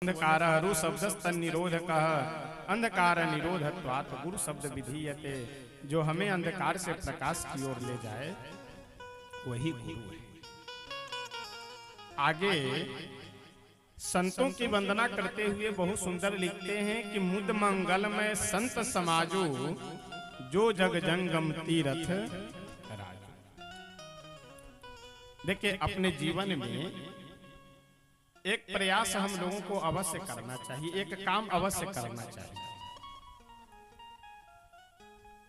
अंधकारु शब्दस्तन्निरोधकः अंधकार निरोधत्वात् गुरु शब्द विधीयते। जो हमें अंधकार से प्रकाश की ओर ले जाए वही गुरु है। आगे संतों की वंदना करते हुए बहुत सुंदर लिखते हैं कि मुद मंगलमय संत समाजो जो जग जंगम तीरथ राजो। देखिए, अपने जीवन में एक प्रयास हम लोगों को अवश्य करना चाहिए, एक काम अवश्य करना चाहिए।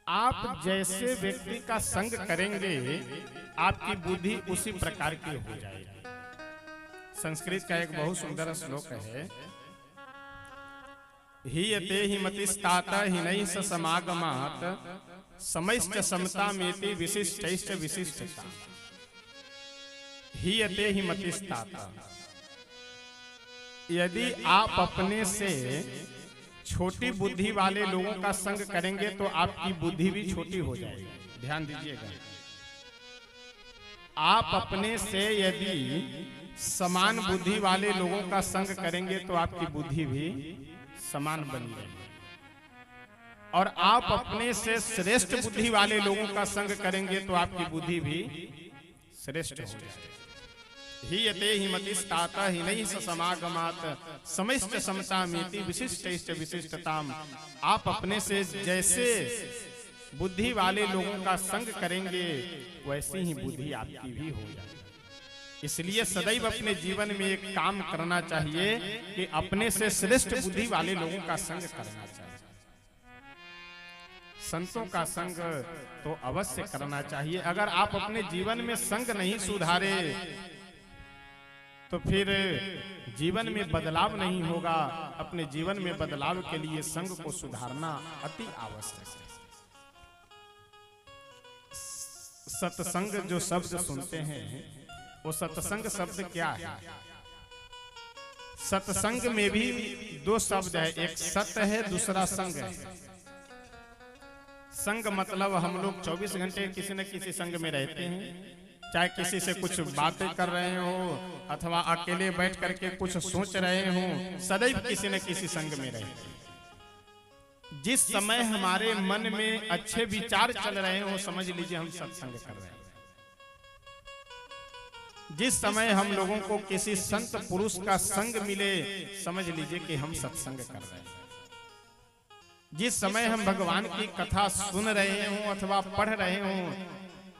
आप जैसे व्यक्ति का संग करेंगे आपकी बुद्धि उसी प्रकार की हो जाएगी। संस्कृत का एक बहुत सुंदर श्लोक है, हीयते हि मतिस्ताता हिनैः स समागमात् समैश्च समतामेति विशिष्टैश्च विशिष्टता। हीयते हि मतिस्ताता, यदि आप अपने से छोटी बुद्धि वाले लोगों का संग करेंगे तो आपकी बुद्धि भी छोटी हो जाएगी। ध्यान दीजिएगा, आप अपने से यदि समान बुद्धि वाले लोगों का संग करेंगे तो आपकी बुद्धि भी समान बन जाएगी, और आप अपने से श्रेष्ठ बुद्धि वाले लोगों का संग करेंगे तो आपकी बुद्धि भी श्रेष्ठ हो जाएगी। हीयते हि मतिस्ताता हिनैः स समागमात् समैश्च समतामेति विशिष्टैश्च विशिष्टताम्। आप अपने से जैसे बुद्धि वाले लोगों का संग करेंगे वैसी ही बुद्धि आपकी भी हो जाएगी। इसलिए सदैव अपने जीवन में एक काम करना चाहिए कि अपने से श्रेष्ठ बुद्धि वाले लोगों का संग करना चाहिए। संतों का संग तो अवश्य करना चाहिए। अगर आप अपने जीवन में संग नहीं सुधारे तो फिर जीवन में बदलाव नहीं होगा। अपने जीवन में बदलाव के लिए संग को सुधारना अति आवश्यक है। सत्संग जो शब्द सुनते हैं वो सत्संग शब्द क्या है? सत्संग में भी दो शब्द है, एक सत्य है, दूसरा संग है। संग मतलब हम लोग 24 घंटे किसी न किसी संग में रहते हैं, चाहे किसी से कुछ बातें कर रहे हो अथवा अकेले बैठ करके कुछ सोच रहे हो, सदैव किसी न किसी संग में रहते हैं। जिस समय हमारे मन में अच्छे विचार चल रहे हो समझ लीजिए हम सत्संग कर रहे हैं। जिस समय हम लोगों को किसी संत पुरुष का संग मिले समझ लीजिए कि हम सत्संग कर रहे हैं। जिस समय हम भगवान की कथा सुन रहे हो अथवा पढ़ रहे हो,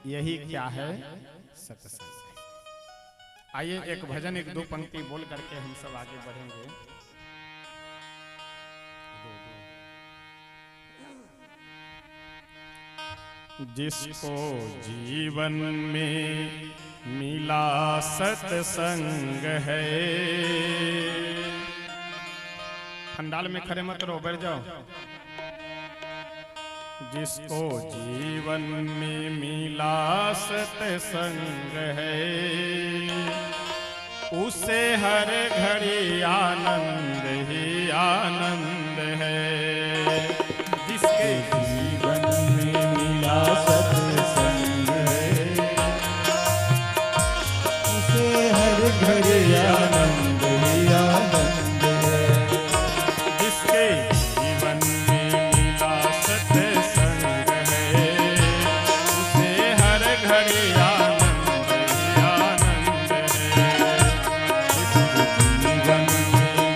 यही क्या है? सत्संग। आइए एक भजन एक दो पंक्ति बोल करके हम सब आगे बढ़ेंगे। जिसको जीवन में मिला सत्संग है, खंडाल में खड़े मत रहो, बैठ जाओ। जिसको जीवन में मिला सत्संग है उसे हर घड़ी आनंद ही आनंद है। जिसके जीवन में मिला सत्संग है उसे हर घड़ी आनंद ही आनंद है। जिसके जीवन में मिला जीवन में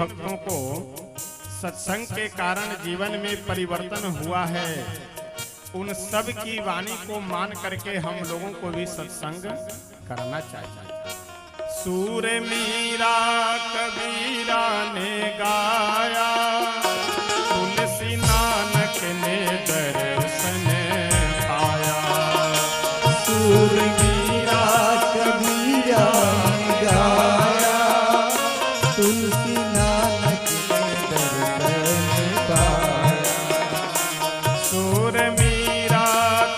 भक्तों को सत्संग के कारण जीवन में परिवर्तन हुआ है, उन सब की वाणी को मान करके हम लोगों को भी सत्संग करना चाहिए। सूर मीरा कबीरा ने गाया, तुलसी नानक ने दर्शन पाया। सूर मीरा कबीरा ने गाया, तुलसी नानक ने दर्शन पाया। सूर मीरा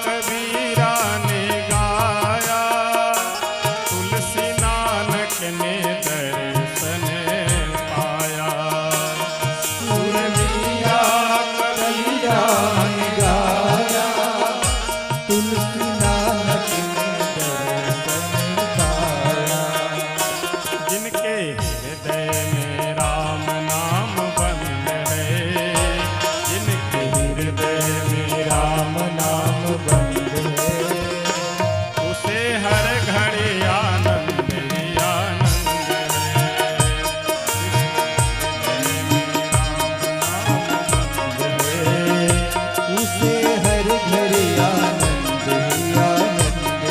कबीरा ने गाया, तुलसी नानक ने दर्शन पाया। सूर मीरा कबीरा ने गाया, तुलसी नानक ने दर्शन पाया। जिनके हृदय में राम नाम बंद है, जिनके हृदय में राम नाम बंद है, उसे हर घड़ी आनंद ही आनंद है। उसे हर घड़ी आनंद ही आनंद है।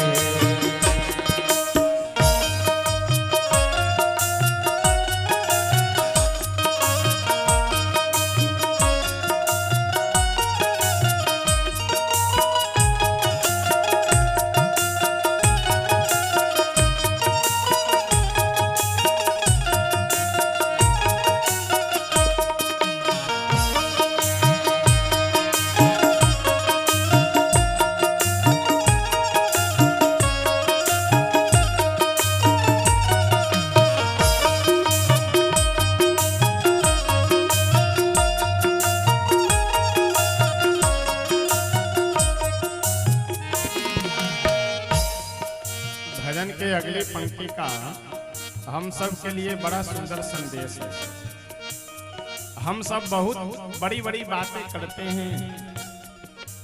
भजन के अगली पंक्ति का हम सब के लिए बड़ा सुंदर संदेश है। हम सब बहुत बड़ी बड़ी बातें करते हैं,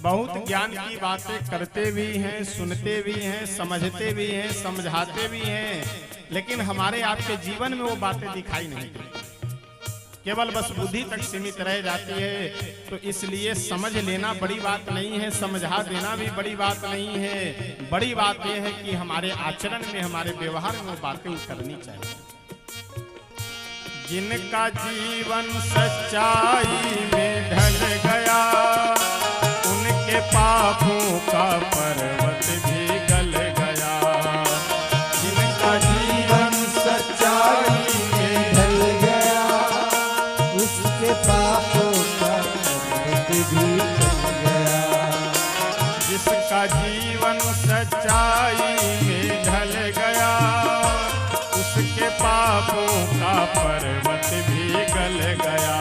बहुत ज्ञान की बातें करते भी हैं, सुनते भी हैं, समझते भी हैं, समझाते भी हैं, लेकिन हमारे आपके जीवन में वो बातें दिखाई नहीं देती, केवल बस बुद्धि तक सीमित रह जाती है। तो इसलिए समझ लेना बड़ी बात नहीं है, समझा देना भी बड़ी बात नहीं है। बड़ी बात यह है कि हमारे आचरण में, हमारे व्यवहार में वो बातें उतरनी चाहिए। जिनका जीवन सच्चाई में ढल गया, उनके पापों का पर्वत भी गल गया। जिनका जीवन सच्चाई में ढल गया, उसके पापों का पर्वत भी गल गया। जिसका जीवन सच्चाई में ढल गया, उसके पापों का पर्वत भी गल गया।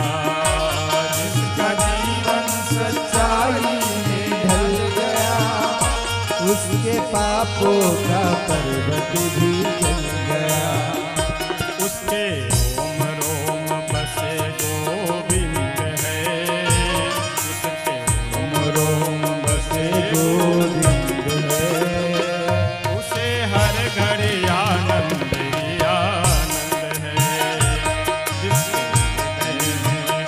जिसका जीवन सच्चाई में ढल गया, उसके पापों का पर्वत भी गल गया। उसके रोम रोम बसे गोविंद है, उसके रोम रोम बसे गोविंद है, उसे हर घड़ी आनंद ही आनंद है। जिसके हृदय में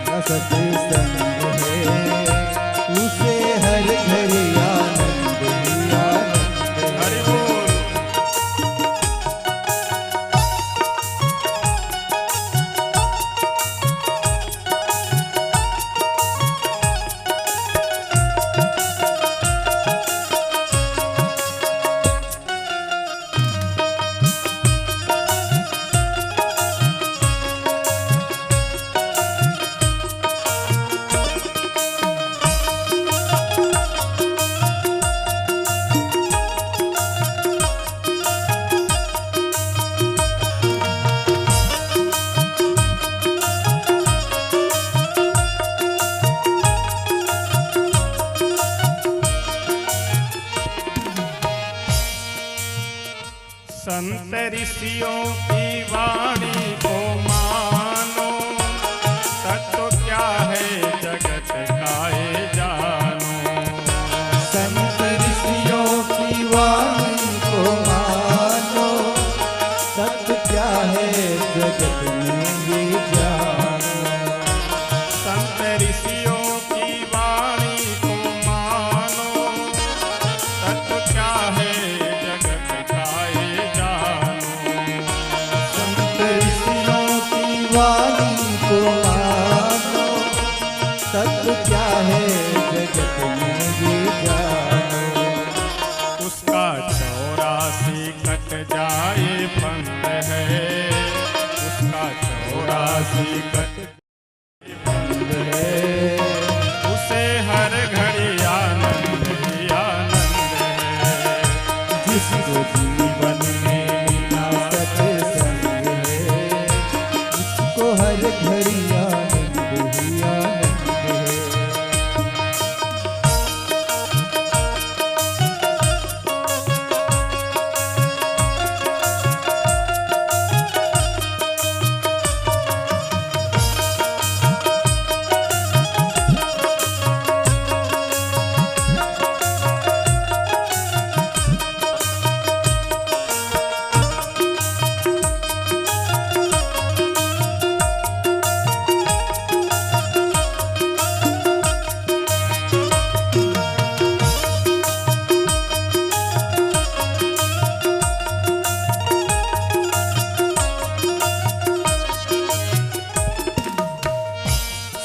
बसत संग है, उसे हर घड़ी आनंद ही आनंद है। हरि बोल। संत ऋषियों की वाणी को मानो, तत्व क्या है जगत का ये जानो। संत ऋषियों की वाणी को मानो, सत्य क्या है जगत में ये जानो। जगत में भी जानो। उसका 84 कट जाए फंद है, उसका 84 कट फंद है, उसे हर घड़ी आनंद ही आनंद है। जिसको जीवन में मिला सत्संग है, उसको हर घड़ी आनंद ही आनंद है।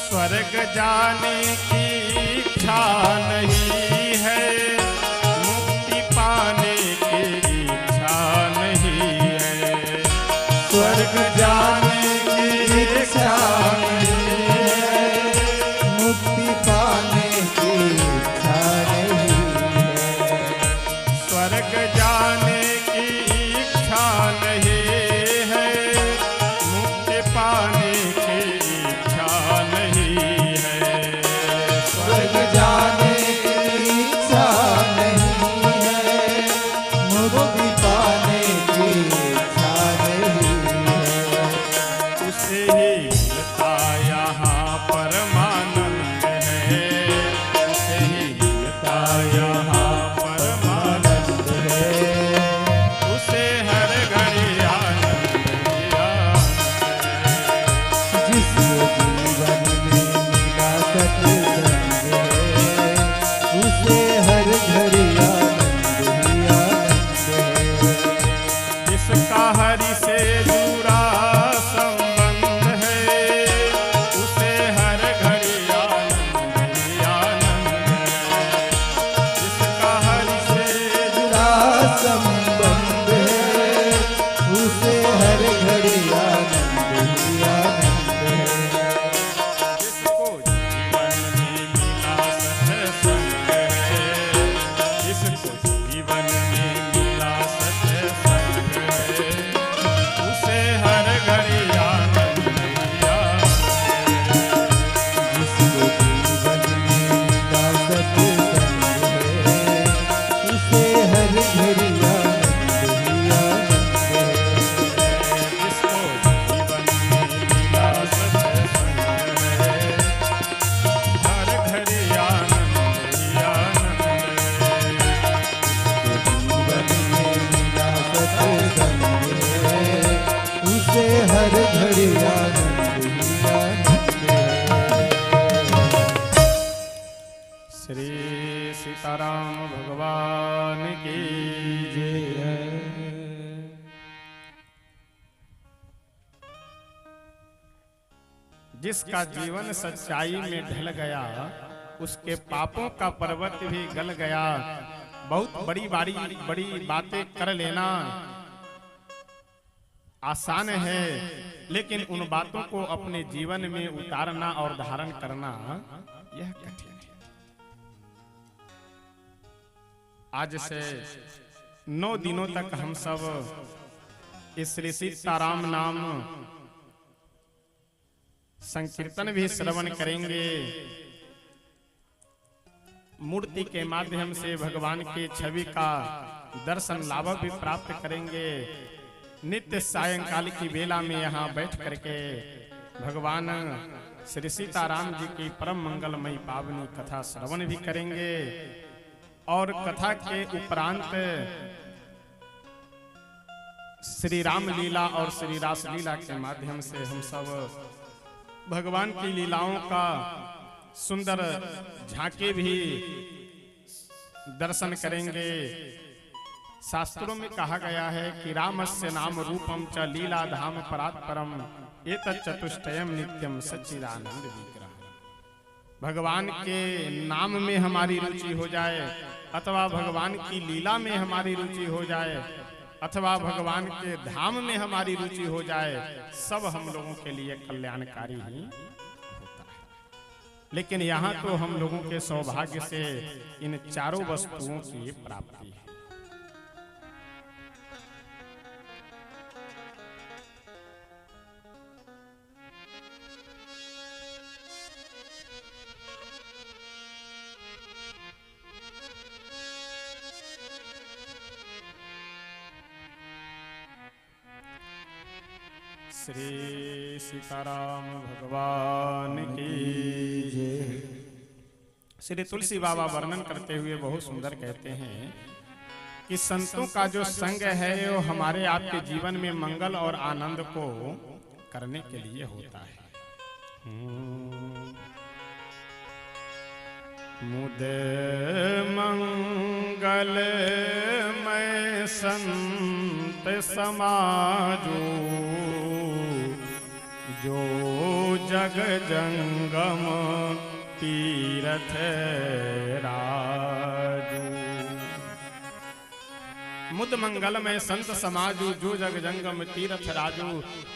स्वर्ग जाने की इच्छा नहीं है, मुक्ति पाने की इच्छा नहीं है। स्वर्ग जाने की इच्छा नहीं है, मुक्ति पाने की इच्छा नहीं है। स्वर्ग जाने की इच्छा नहीं है, मुक्ति पाने की इच्छा नहीं है। स्वर्ग जाने की इच्छा नहीं है, मुक्ति पाने की इच्छा नहीं है। उसे ही मिलता यहाँ परमानंद है, उसे ही मिलता यहाँ परमानंद है। उसे हर घड़ी आनंद ही आनंद है। जिसको जीवन में मिला सत्संग है, उसे हर घड़ी आनंद ही आनंद है। जिसका हरि से जुड़ा संबंध है, उसे हर घड़ी आनंद ही आनंद है। जिसका हरि से जुड़ा संबंध है, उसे हर घड़ी आनंद ही आनंद है। जिसको जीवन में मिला सत्संग है, जिसको जीवन में मिला सत्संग है, उसे हर घड़ी आनंद ही आनंद है। जिसको जीवन में मिला सत्संग है, उसे हर घड़ी आनंद ही आनंद है। जिसको जीवन में मिला सत्संग है, हर घड़ी आनंद ही आनंद है। जीवन में मिला सत्संग है, उसे हर घड़ी आनंद ही आनंद है। श्री सीताराम भगवान की जय। जिसका जीवन सच्चाई में ढल गया, उसके पापों का पर्वत भी गल गया। बहुत बड़ी बड़ी बातें कर लेना आसान है, लेकिन उन बातों को अपने जीवन में उतारना और धारण करना यह कठिन है। आज से 9 दिनों तक हम सब इस श्री सीताराम नाम संकीर्तन भी श्रवण करेंगे। मूर्ति के माध्यम से भगवान के छवि का दर्शन लाभ भी प्राप्त करेंगे। नित्य सायंकाल की बेला में यहाँ बैठ करके भगवान श्री सीताराम जी की परम मंगलमयी पावनी कथा श्रवण भी करेंगे। और कथा के उपरांत श्री राम लीला और श्री रास लीला के माध्यम से हम सब भगवान की लीलाओं का सुंदर झांकी भी दर्शन करेंगे। शास्त्रों में कहा गया है कि रामस्य नाम रूपम च लीला धाम परात् परम एतत् चतुष्टयम नित्यम सच्चिदानंद विग्रह। भगवान के नाम में हमारी रुचि हो जाए, अथवा भगवान की लीला में हमारी रुचि हो जाए, अथवा भगवान के धाम में हमारी रुचि हो जाए, सब हम लोगों के लिए कल्याणकारी ही होता है। लेकिन यहाँ तो हम लोगों के सौभाग्य से इन चारों वस्तुओं की प्राप्ति है। श्री सीताराम भगवान की जय। श्री तुलसी बाबा वर्णन करते हुए बहुत सुंदर कहते हैं कि संतों का जो संग है वो हमारे आपके जीवन में मंगल और आनंद को करने के लिए होता है। मुदे मंगल मैं संत समाजो, जो जग जंगम तीरथ राजू। मुद मंगल में संत समाजू, जो जग जंगम तीर्थ राजू।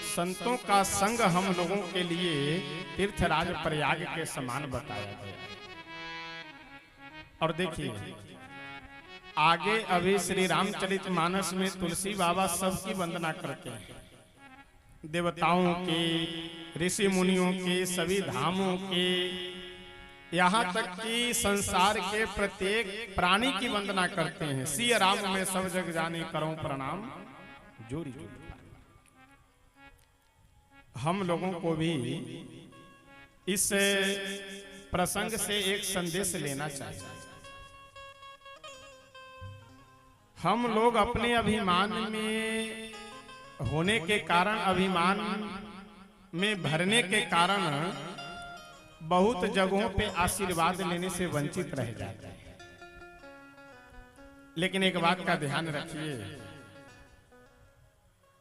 संतों का संग हम लोगों के लिए तीर्थराज प्रयाग के समान बताया गया। और देखिए आगे अभी श्री रामचरितमानस में तुलसी बाबा सबकी वंदना करते हैं, देवताओं के, ऋषि मुनियों के, सभी धामों के, यहाँ तक कि संसार के प्रत्येक प्राणी की वंदना करते हैं। सिय राम में सब जग जाने करो प्रणाम जोरी जोरी। हम लोगों को भी इस प्रसंग से एक संदेश लेना चाहिए। हम लोग अपने अभिमान में होने के कारण, अभिमान में भरने के कारण बहुत जगहों पे आशीर्वाद लेने से वंचित रह जाते हैं। लेकिन एक बात का ध्यान रखिए,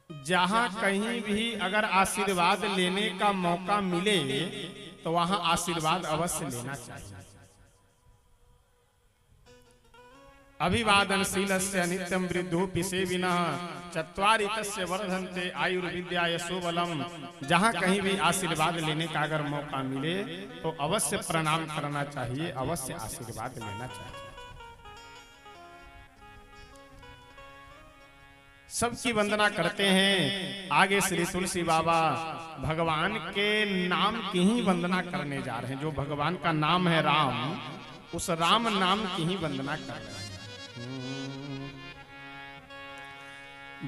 जहां कहीं भी अगर आशीर्वाद लेने का मौका मिले तो वहां आशीर्वाद अवश्य लेना चाहिए। अभिवादनशीलस्य नित्यं वृद्धोऽपि सेविनः चत्वारि तस्य वर्धन्ते आयुर्विद्या यशोबलम। जहां कहीं भी आशीर्वाद लेने का अगर मौका मिले तो अवश्य प्रणाम करना चाहिए, अवश्य आशीर्वाद लेना चाहिए। सबकी वंदना करते हैं। आगे श्री तुलसी बाबा भगवान के नाम की ही वंदना करने जा रहे हैं। जो भगवान का नाम है राम, उस राम नाम की ही वंदना कर रहे हैं।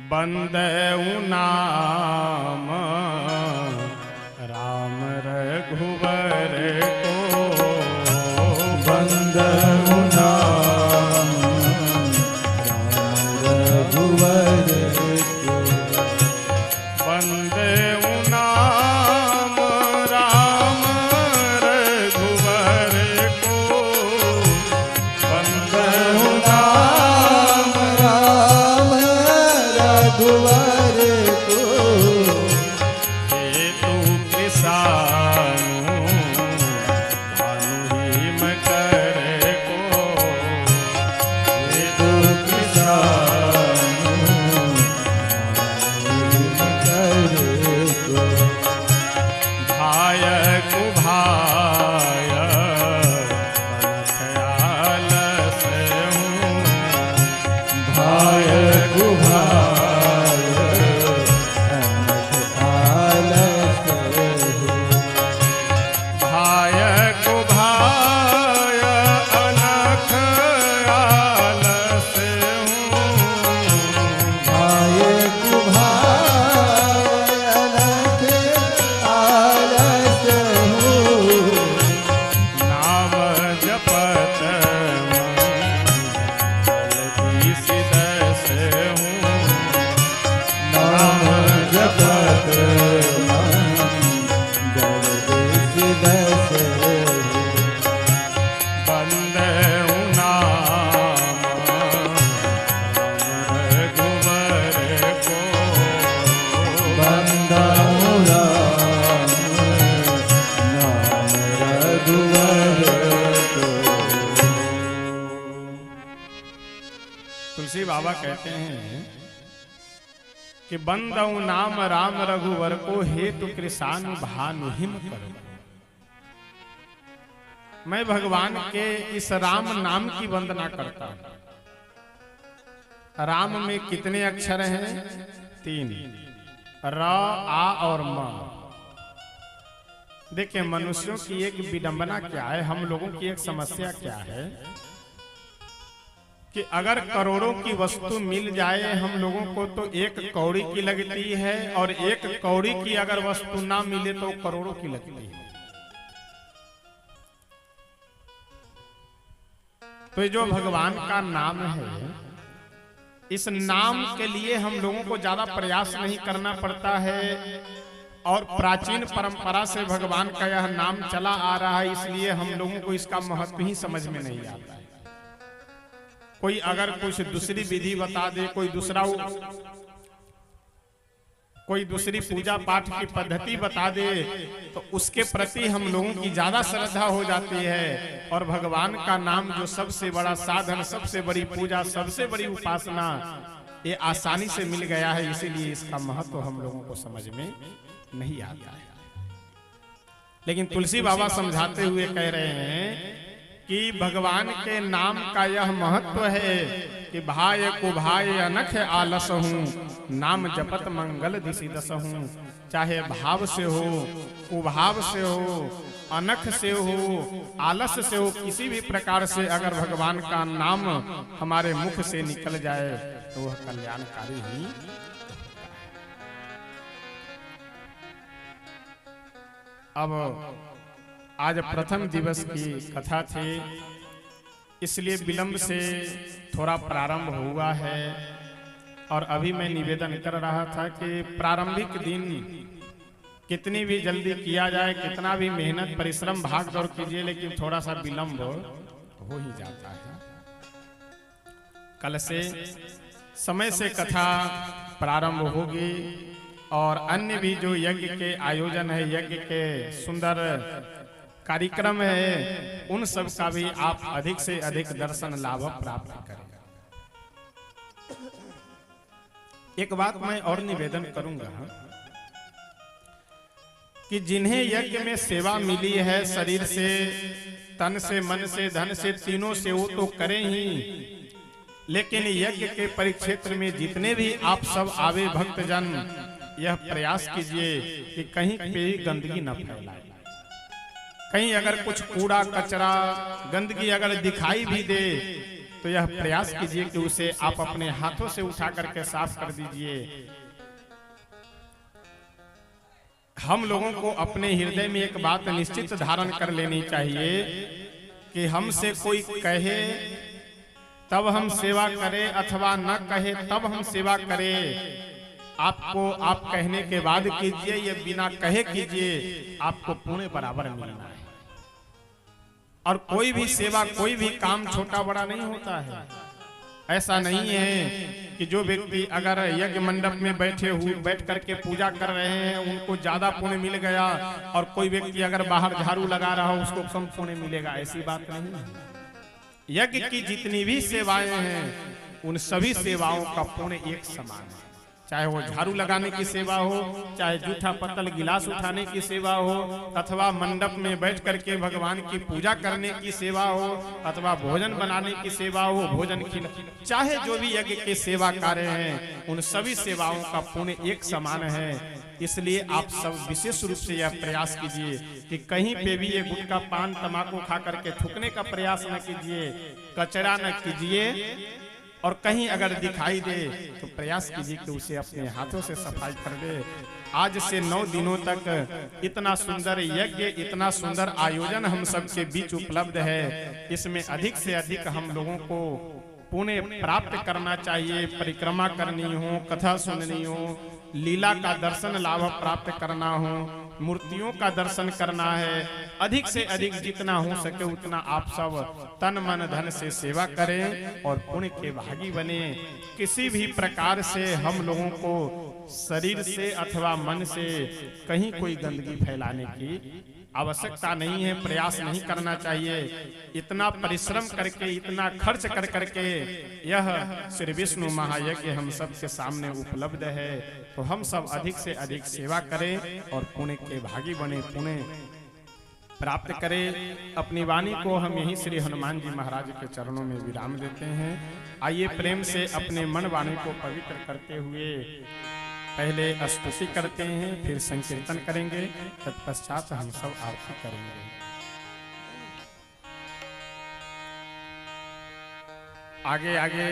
बंदऊ नाम राम रघुवर को, बंदऊ नाम राम रघुवर को, बंदऊ नाम राम रघुवर को, बंदऊ नाम राम रघुवर को, हेतु किसानु भानु हिम कर तुलसी बाबा कहते हैं कि बंदऊ नाम राम रघुवर को हेतु कृषानु भानु हिम करो। मैं भगवान के इस राम नाम की वंदना करता हूं। राम में कितने अक्षर हैं? 3, र, आ और म। देखिए, मनुष्यों की एक विडंबना क्या है, हम लोगों की एक समस्या क्या है कि अगर करोड़ों की वस्तु मिल जाए हम लोगों को तो 1 कौड़ी की लगती है, और 1 कौड़ी की अगर वस्तु ना मिले तो करोड़ों की लगती है। तो जो भगवान का नाम है, इस नाम के लिए हम लोगों को ज्यादा प्रयास नहीं करना पड़ता है, और प्राचीन परंपरा से भगवान का यह नाम चला आ रहा है, इसलिए हम लोगों को इसका महत्व ही समझ में नहीं आता है। कोई अगर कुछ दूसरी विधि बता दे, कोई दूसरी पूजा पाठ की पद्धति बता दे, तो उसके प्रति हम लोगों की ज्यादा श्रद्धा हो जाती है। और भगवान का नाम जो सबसे बड़ा साधन, सबसे बड़ी पूजा, सबसे बड़ी उपासना, ये आसानी से मिल गया है, इसीलिए इसका महत्व हम लोगों को समझ में नहीं आता है। लेकिन तुलसी बाबा समझाते हुए कह रहे हैं कि भगवान के नाम का यह महत्व है कि भाय को भाय अनख आलस हूँ, नाम जपत मंगल दिशि दस हूँ। चाहे भाव से हो, कुभाव से हो, अनख से हो, आलस से हो, किसी भी प्रकार से अगर भगवान का नाम हमारे मुख से निकल जाए तो वह कल्याणकारी ही। अब आज प्रथम दिवस की कथा थी, इसलिए विलंब से थोड़ा प्रारंभ हुआ है। और अभी मैं निवेदन कर रहा था कि प्रारंभिक दिन कितनी भी जल्दी किया जाए, कितना भी मेहनत परिश्रम भाग दौड़ कीजिए, लेकिन थोड़ा सा विलंब हो ही जाता है। कल से समय से कथा प्रारंभ होगी, और अन्य भी जो यज्ञ के आयोजन है, यज्ञ के सुंदर कार्यक्रम है, उन सब का भी आप अधिक से अधिक दर्शन लाभ प्राप्त करें। एक बात मैं और निवेदन करूंगा कि जिन्हें यज्ञ में सेवा मिली है, शरीर से, तन से, मन से, धन से, तीनों से, वो तो करें ही। लेकिन यज्ञ के परिक्षेत्र में जितने भी आप सब आवे भक्तजन, यह प्रयास कीजिए कि कहीं पे भी गंदगी न फैलाए। कहीं अगर कुछ कूड़ा कचरा गंदगी अगर दिखाई भी दे तो यह प्रयास कीजिए कि उसे आप अपने हाथों से उठा करके साफ कर दीजिए। हम लोगों को अपने हृदय में एक बात निश्चित धारण कर लेनी चाहिए कि हमसे कोई कहे तब हम सेवा करें, अथवा न कहे तब हम सेवा करें। आपको आप कहने के बाद कीजिए या बिना कहे कीजिए, आपको पुण्य बराबर मिलना है। और कोई भी सेवा, कोई भी काम छोटा बड़ा नहीं होता है। ऐसा नहीं है कि जो व्यक्ति अगर यज्ञ मंडप में बैठ करके पूजा कर रहे हैं उनको ज्यादा पुण्य मिल गया, और कोई व्यक्ति अगर बाहर झाड़ू लगा रहा हो उसको कम पुण्य मिलेगा, ऐसी बात नहीं है। यज्ञ की जितनी भी सेवाएं हैं उन सभी सेवाओं का पुण्य एक समान है। चाहे वो झाड़ू लगाने की सेवा हो, चाहे जूठा पत्तल गिलास उठाने की सेवा हो, अथवा मंडप में बैठ करके भगवान की पूजा करने की सेवा हो, अथवा भोजन बनाने की सेवा हो, भोजन खिला, चाहे जो भी यज्ञ के सेवा कार्य हैं, उन सभी सेवाओं का पुण्य एक समान है। इसलिए आप सब विशेष रूप से यह प्रयास कीजिए कि कहीं पे भी ये गुटखा पान तंबाकू खा करके थूकने का प्रयास न कीजिए, कचरा न कीजिए, और कहीं अगर दिखाई दे तो प्रयास कीजिए कि उसे अपने हाथों से सफाई कर दे। आज से 9 दिनों तक इतना सुंदर यज्ञ, इतना सुंदर आयोजन हम सबके बीच उपलब्ध है। इसमें अधिक से अधिक हम लोगों को पुण्य प्राप्त करना चाहिए। परिक्रमा करनी हो, कथा सुननी हो, लीला का दर्शन लाभ प्राप्त करना हो, मूर्तियों का दर्शन करना है। अधिक से अधिक जितना हो सके उतना आप सब तन मन धन से सेवा करें और पुण्य के भागी बने। किसी भी प्रकार से हम लोगों को शरीर से अथवा मन से कहीं कोई गंदगी फैलाने की आवश्यकता नहीं है, प्रयास नहीं करना चाहिए। इतना परिश्रम करके, इतना खर्च कर करके यह श्री विष्णु महायज्ञ हम सब के सामने उपलब्ध है, तो हम सब अधिक से अधिक सेवा करें और पुण्य के भागी बने, पुण्य प्राप्त करें। अपनी वाणी को हम यही श्री हनुमान जी महाराज के चरणों में विराम देते हैं। आइए प्रेम से अपने मन वाणी को पवित्र करते हुए पहले स्तुति करते हैं, फिर संकीर्तन करेंगे, तत्पश्चात हम सब आरती करेंगे। आगे आगे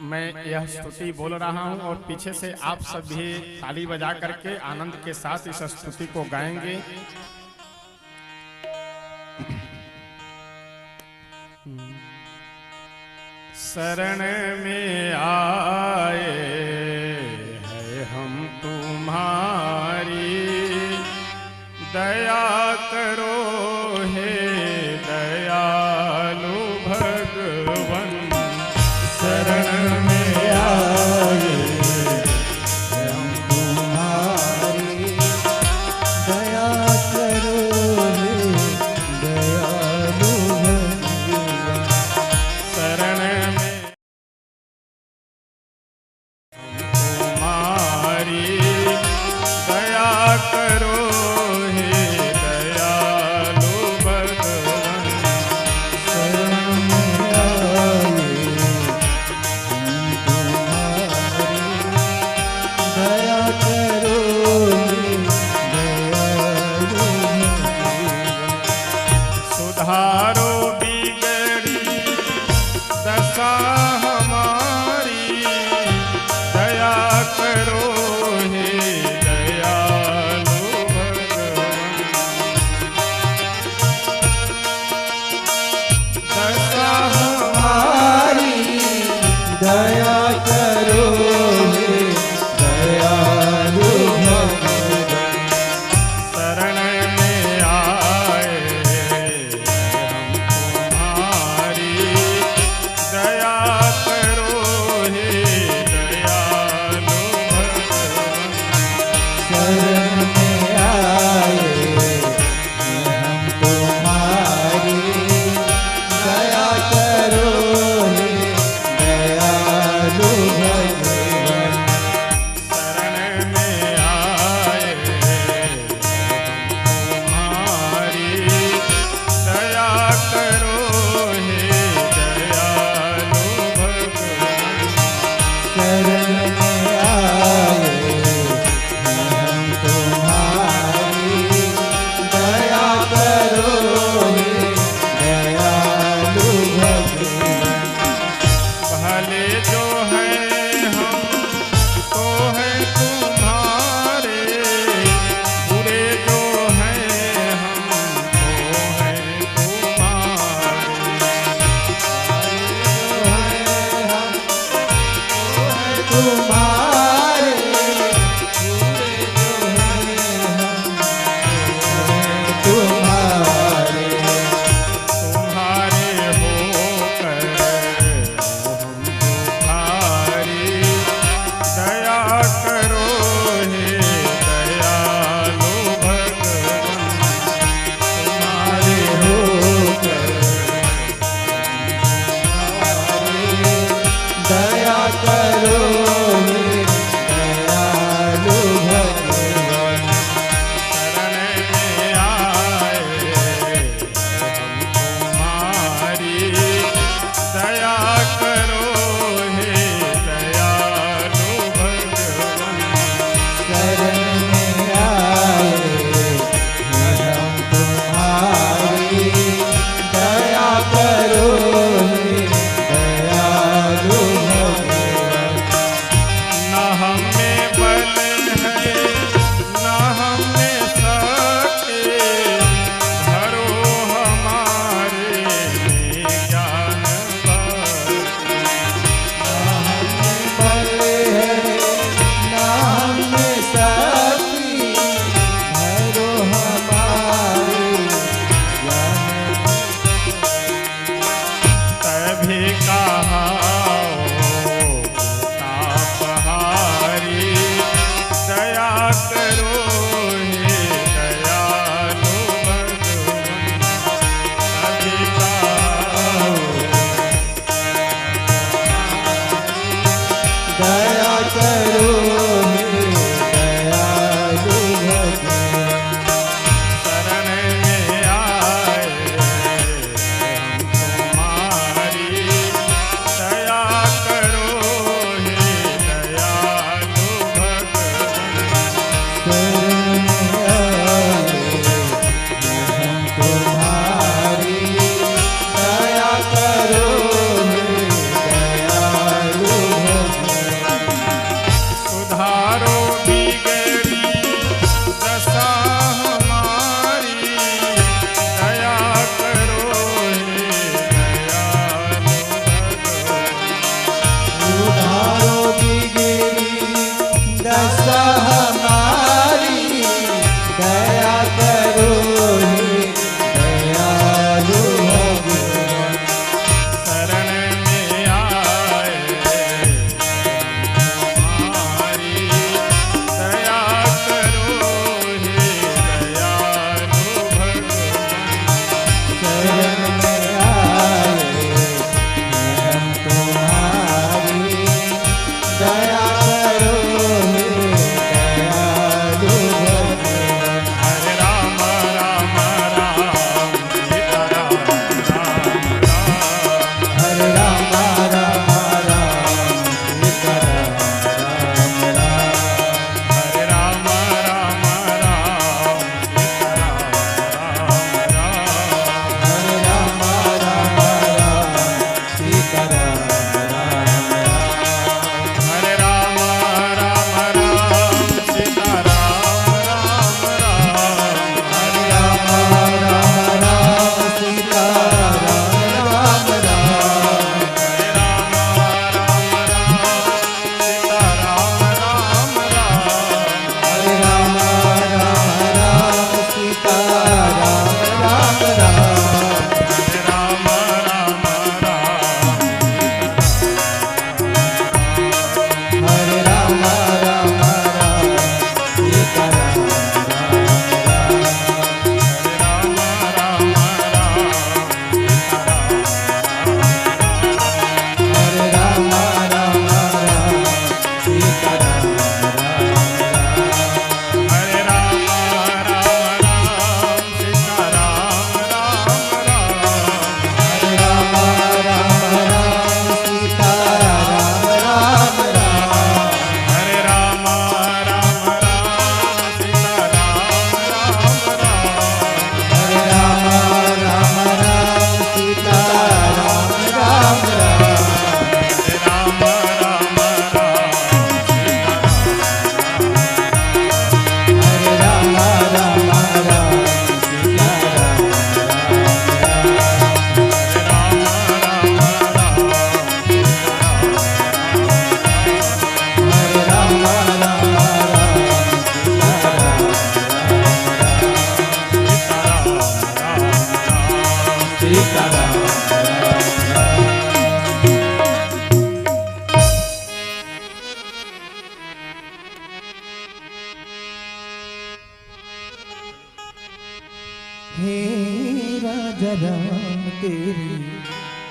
मैं यह स्तुति बोल रहा हूं और पीछे से आप सब भी ताली बजा करके आनंद के साथ इस स्तुति को गाएंगे। शरण में आए हैं हम तुम्हारी, दया करो हे दयालु भगवन। शरण में आए हैं हम तुम्हारी, दया करो हे दयालु भगवन। शरण में तुम्हारी, दया करो हे दयालु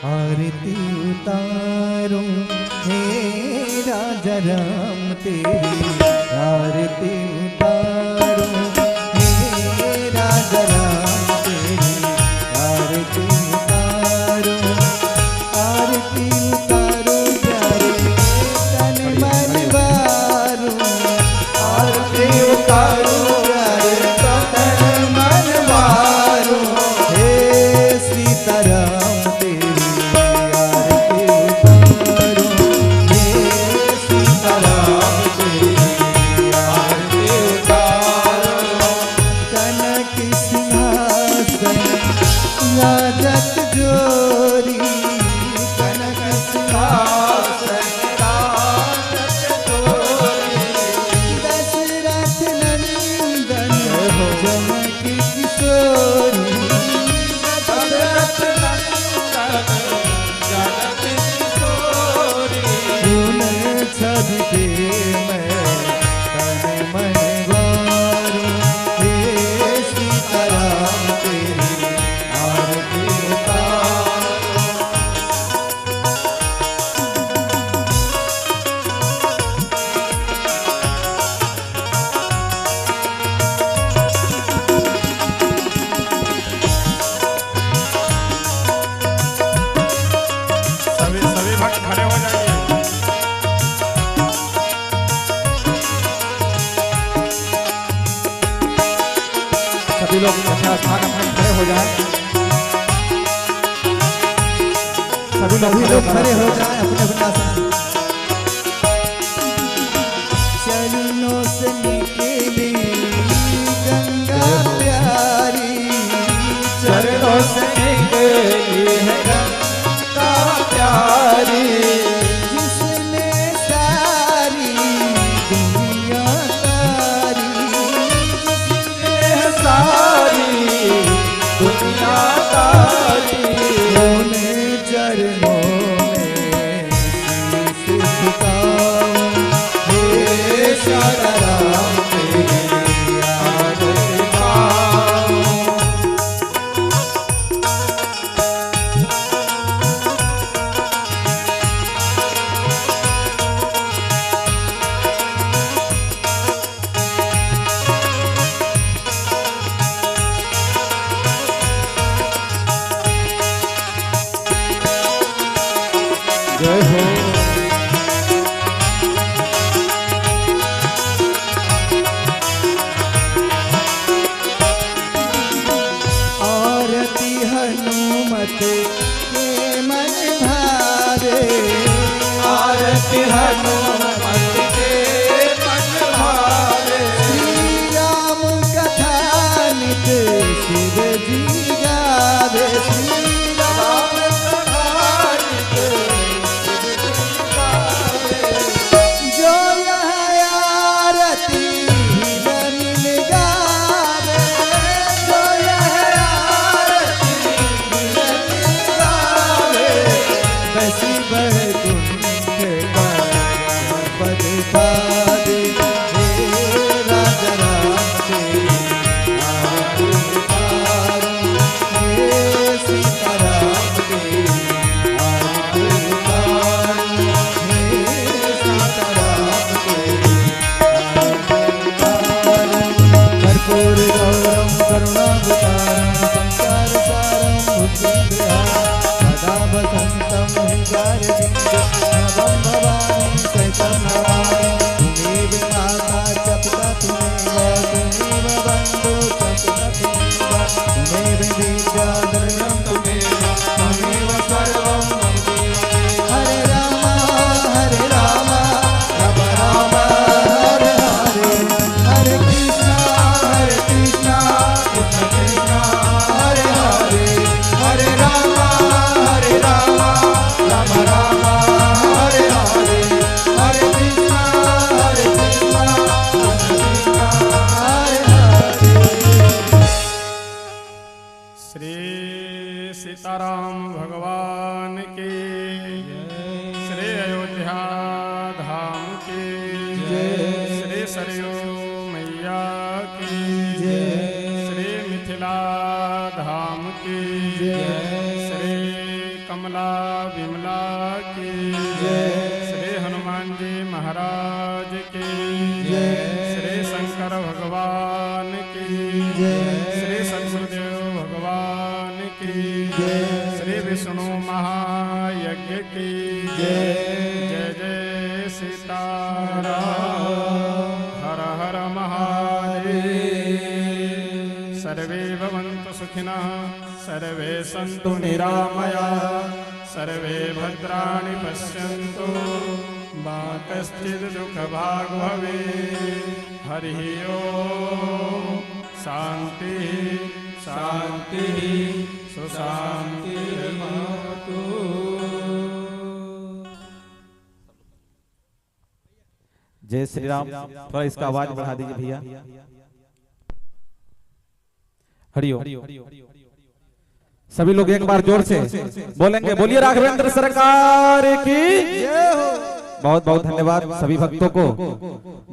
आरती उतारूं हे राजा राम तेरी आरती उतारूं हे राजा राम तेरी आरती उतारूं प्यारे तन मन वारूं आरती उतारूं प्यारे तन मन वारूं हे सीताराम सभी लोग अपना स्थान अपने खड़े हो जाएं। सभी लोग खड़े हो जाएं अपने अपना स्थान। चरणों से निकली गंगा प्यारी चरणों से निकली है गंगा प्यारी जिसने सारी दुनिया दुनिया तारी होने चरणों में शीश झुकाऊं हे सारा राम तेरी आरती गाऊं। जय हो आरती हनुमत के मन भारे आरती हनुमत के मन भारे श्री राम कथा नित शिव जी गावे श्री राम सीताराम भगवान के श्री अयोध्या धाम के श्री सरयू मैया की श्री मिथिला धाम की श्री कमला कमला विमला की श्री हनुमान जी महाराज की श्री शंकर भगवान की श्री सदगुरुदेव भगवान की श्री विष्णु महायज्ञ की जय जय सीताराम। हर हर महादेव। सर्वे भवन्तु सुखिनः सर्वे सन्तु निरामयाः सर्वे भद्राणि पश्यन्तु मा कश्चित् दुःखभाग् भवेत्। हरिः ओम्। शान्ति शान्ति सुशान्तिर्भवतु। जय श्री राम। थोड़ा इसका आवाज बढ़ा दीजिए भैया। हरिओम। सभी लोग एक बार जोर से बोलेंगे, बोलिए राघवेंद्र सरकार की। बहुत बहुत धन्यवाद सभी भक्तों को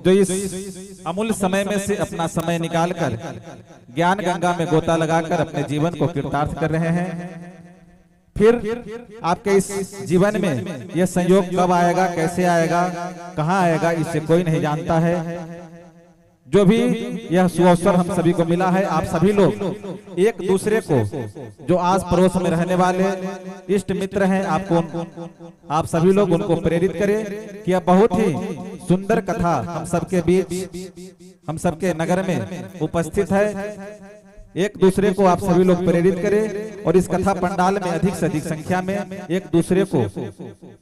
जो इस अमूल्य समय में से अपना समय निकालकर ज्ञान गंगा में गोता लगाकर अपने जीवन को कृतार्थ कर रहे हैं। फिर आपके इस जीवन में यह संयोग कब आएगा, कैसे आएगा, कहां आएगा, इससे कोई नहीं जानता है। जो भी यह सुअवसर हम सभी को मिला है, आप सभी लोग एक दूसरे को जो आस पड़ोस में रहने वाले इष्ट मित्र हैं, आप सभी लोग उनको प्रेरित करें कि यह बहुत ही सुंदर कथा हम सबके बीच, हम सबके नगर में उपस्थित है। एक दूसरे को आप सभी लोग प्रेरित करें और इस कथा पंडाल में अधिक से अधिक संख्या में एक दूसरे को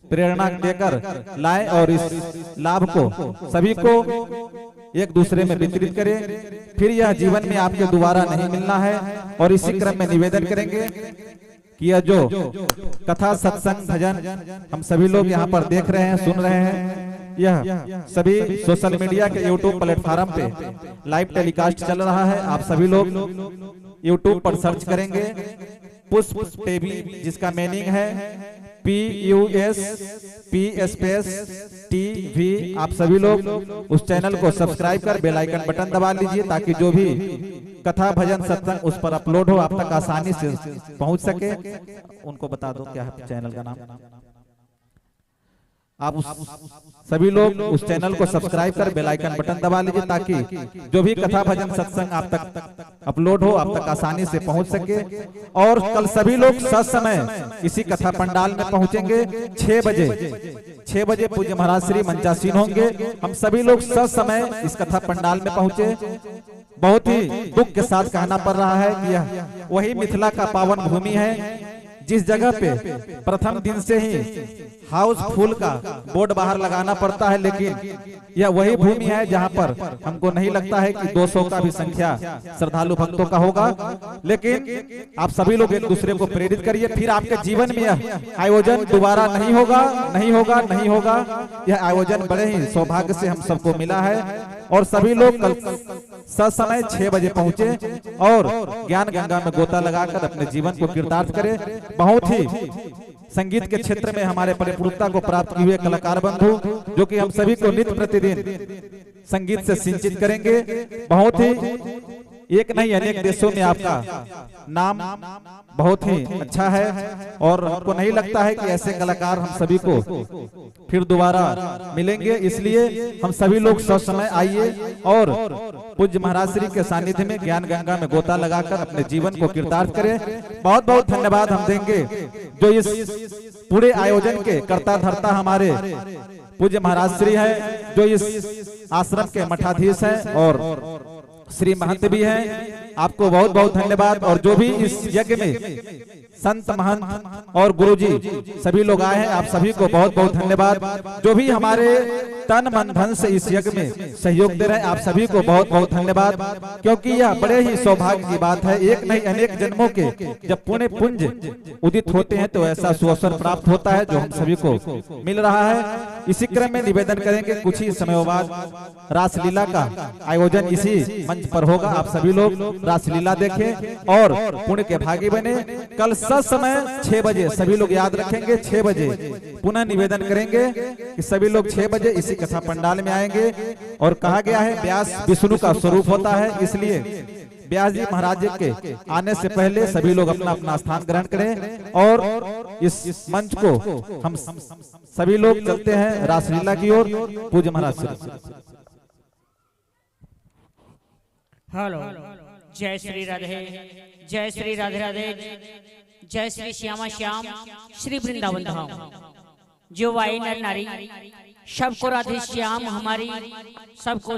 प्रेरणा देकर लाएं और इस लाभ को सभी को एक दूसरे में वितरित करें। फिर यह जीवन में आपके दोबारा नहीं मिलना है। और इसी क्रम में निवेदन करेंगे कि यह जो कथा सत्संग भजन हम सभी लोग यहाँ पर देख रहे हैं, सुन रहे हैं, यह सभी सोशल मीडिया के यूट्यूब प्लेटफॉर्म पे लाइव टेलीकास्ट चल रहा है। आप सभी लोग यूट्यूब पर सर्च करेंगे पुष्प टीवी, जिसका मीनिंग है PUSP_TV। आप सभी लोग उस चैनल को सब्सक्राइब कर बेल आइकन बटन दबा लीजिए ताकि जो भी कथा भजन सत्संग उस पर अपलोड हो आप तक आसानी से पहुंच सके। उनको बता दो क्या है चैनल का नाम। आप सभी लोग उस चैनल को सब्सक्राइब कर बेल आइकन बटन दबा लीजिए ताकि जो भी कथा भजन सत्संग आप तक अपलोड हो आप तक आसानी से पहुंच सके। और कल सभी लोग सत्समय इसी कथा पंडाल में पहुंचेंगे 6 बजे पूज्य महाराज श्री मंचासीन होंगे। हम सभी लोग सत्समय इस कथा पंडाल में पहुंचे। बहुत ही दुख के साथ कहना पड़ रहा है कि यह वही मिथिला का पावन भूमि है जिस जगह पे प्रथम दिन से ही हाउसफुल का बोर्ड बाहर लगाना पड़ता है, लेकिन यह वही भूमि है जहां पर हमको नहीं लगता है कि 200 का भी संख्या श्रद्धालु भक्तों का होगा। लेकिन आप सभी लोग एक दूसरे को प्रेरित करिए। फिर आपके जीवन में यह आयोजन दोबारा नहीं होगा, नहीं होगा, नहीं होगा। यह आयोजन बड़े ही सौभाग्य से हम सबको मिला है। और सभी लोग कल ससमय 6 बजे पहुंचे और ज्ञान गंगा में गोता लगाकर अपने जीवन को कृतार्थ करें। बहुत ही संगीत के क्षेत्र में हमारे परिपूर्णता को प्राप्त किए कलाकार बंधु जो कि हम सभी को नित्य प्रतिदिन संगीत से सिंचित करेंगे। बहुत ही एक नहीं अनेक देशों में आपका नाम बहुत ही अच्छा है और हमको नहीं लगता है कि ऐसे कलाकार हम सभी को फिर दोबारा मिलेंगे। इसलिए हम सभी लोग ससमय आइए और पूज्य महाराज श्री के सानिध्य में ज्ञान गंगा में गोता लगाकर अपने जीवन को कृतार्थ करें। बहुत बहुत धन्यवाद हम देंगे जो इस पूरे आयोजन के कर्ता धर्ता हमारे पूज्य महाराज श्री है, जो इस आश्रम के मठाधीश हैं और श्री महंत भी हैं। आपको बहुत बहुत धन्यवाद। और जो भी इस यज्ञ में संत महंत और गुरुजी सभी लोग आए हैं, आप सभी को बहुत बहुत धन्यवाद। जो भी हमारे तन मन धन से इस यज्ञ में सहयोग दे रहे हैं, आप सभी को बहुत बहुत धन्यवाद। क्योंकि यह बड़े ही सौभाग्य की बात है। एक नहीं अनेक जन्मों के जब पुण्य पुंज उदित होते हैं तो ऐसा सुअवसर प्राप्त होता है जो हम सभी को मिल रहा है। इसी क्रम में निवेदन करेंगे कुछ ही समय बाद रासलीला का आयोजन इसी मंच पर होगा। आप सभी लोग रासलीला देखें और पुण्य के भागी बने। कल समय 6 बजे सभी लोग याद रखेंगे। 6 बजे पुनः निवेदन करेंगे कि सभी लोग 6 बजे इसी कथा पंडाल में आएंगे। और कहा गया है व्यास विष्णु का स्वरूप होता है, इसलिए व्यास जी महाराज जी के आने से पहले सभी लोग अपना अपना स्थान ग्रहण करें और इस मंच को हम सभी लोग चलते हैं रासलीला की ओर। पूज्य महाराज श्री। हेलो, जय श्री राधे, जय श्री राधे राधे, जय श्री श्यामा श्याम, श्री वृंदावन धाम। जो वाई नर नारी सबको राधे श्याम हमारी, सबको